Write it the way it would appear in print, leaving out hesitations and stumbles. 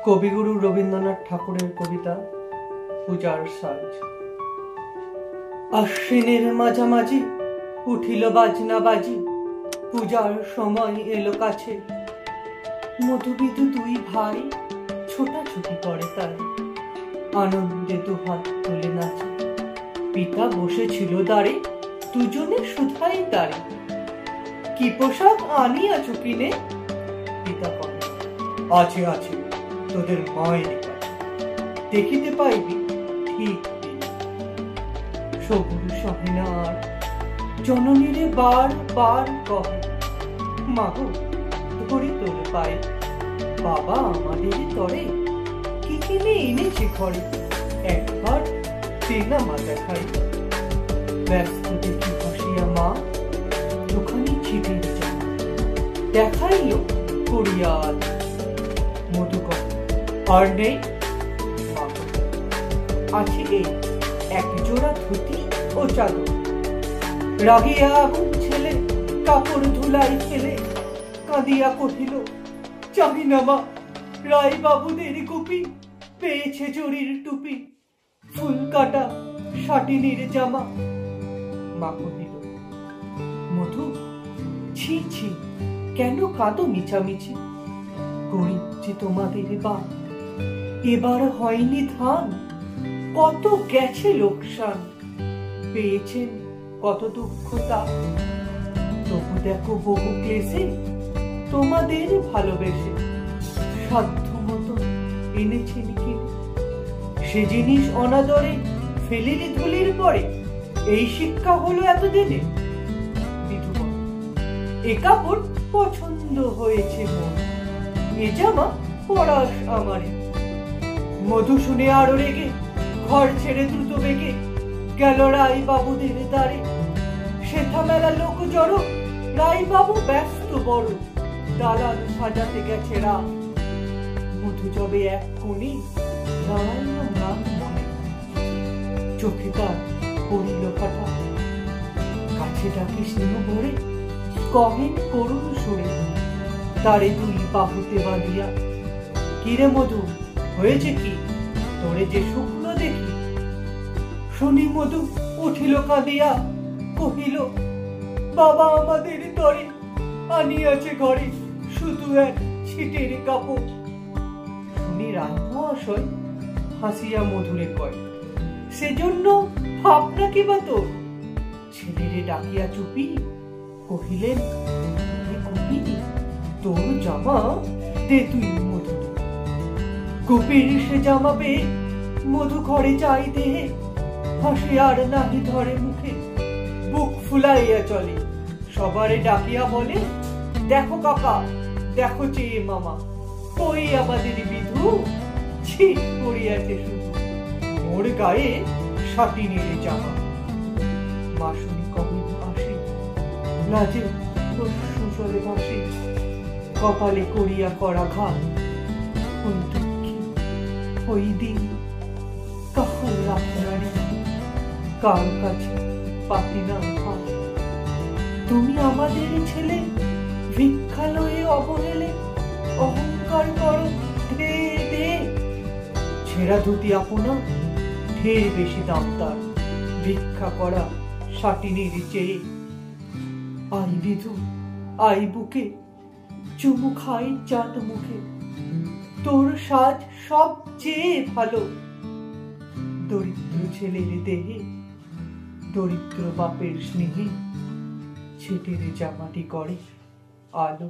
কবিগুরু রবীন্দ্রনাথ ঠাকুরের কবিতা পূজার সাজ। আশ্বিনের মাঝামাঝি উঠিল বাজনা বাজি, পূজার সময় এলো কাছে। মধুবিধু দুই ভাই ছোটাছুটি করে তাই, আনন্দে দুহাত তুলে নাচে। পিতা বসেছিল দাঁড়ে, দুজনে শুধাই তারে। কি পোশাক আনিয়াছ কিনে? পিতা কহে, আছে আছে তোদের মায়ের কাছে, দেখিতে পাইবি ঠিক দিনে। সবুর সহে না আর, জননীরে বার বার কহে, মাগো ধরি তোর পায়ে, বাবা আমাদের তরে কি কিনে এনেছে ঘরে, একবার তেনা মা দেখাই। ব্যস্ত দেখি হাসিয়া মা দুখানি ছিটির জামা, দেখাইল করিয়া আজ। মধু কহে, আর নেই? আছে এই এক জোড়া ধুতি ও চাদর। রাগিয়া আগুন ছেলে কাপড় ধুলাই ফেলে কাঁদিয়া কহিল, জানি না মা, রায় বাবুদের কুপি পেয়েছে জরির টুপি, ফুল কাটা শাটিনীর জামা। মা কহিল, মধু ছি ছি, কেন কাঁদো মিছামিছি? গরিব যে তোমাদের বা, এবার হয়নি ধান, কত গেছে লোকসান, পেয়েছেন কত দুঃখ তা। তবু দেখো বহু ক্লেশে তোমাদের ভালোবেসে সাধ্য মতো এনেছেন কিনে। সে জিনিস অনাদরে ফেলিলে ধুলির পরে, এই শিক্ষা হলো এতদিনে। বিধু বলে, এ কাপড় পছন্দ হয়েছে মন, এ জামা পরাস আমারে। মধু শুনে আরো রেগে ঘর ছেড়ে দ্রুত বেগে গেল রায় বাবুদের দ্বারে। সেথা মেলা লোক জড়ো, রায় বাবু ব্যস্ত বড়, দালান সাজাতে গেছে রাত। মধু যবে এক কোণে দাঁড়াইল নাম মনে, চোখে তার পড়িল হঠাৎ। কাছে ডাকি স্নেহ ভরে কহেন করুণ সুরে, তারে দুই বাহুতে বাঁধিয়া, কিরে মধু হয়েছে কি, তোরে যে শুকনো দেখি। শুনি মধু উঠিল কাঁদিয়া, কহিল, বাবা আমাদের তরে আনিয়াছে ঘরে শুধু এক ছিটের কাপড়। শুনি রায় মহাশয় হাসিয়া মধুরে কয়, সেজন্য ভাবনা কি বা তোর? ছেলেরে ডাকিয়া চুপি কহিলেন, তোর জামা দে তুই মধুরে। গোপীর সে জামা পেয়ে মধু ঘরে যাই দেহে, হাসি আর নাহি ধরে মুখে, বুক ফুলাইয়া চলে। সবারে ডাকিয়া বলে, দেখো কাকা, দেখো চেয়ে মামা, কই আমাদের বিধু ছিট পড়িয়াছে শুধু, ওর গায়ে শাটিনের জামা। মা শুনি কবির আসে, লাজে সুসলে ভাসে, কপালে করিয়া করা ঘাত। ওই দুঃখী ওই দিন কাহার রাখনারি, কার কাছে পাতি না ভাত। তুমি আমাদের ছেলে ভিক্ষালয়ে অবহেলে অহংকার করো দে দে। ছেঁড়া ধুতি আপনা ঢের বেশি দাম তার, ভিক্ষা করা শাটিনীর চেয়ে। আই বিধু আই বুকে, চুমু খাই চাঁদ মুখে, তোর সাজ সবচেয়ে ভালো। দরিদ্র ছেলের দেহে দরিদ্র বাপের স্নেহে ছেটের জামাটি করে আলো।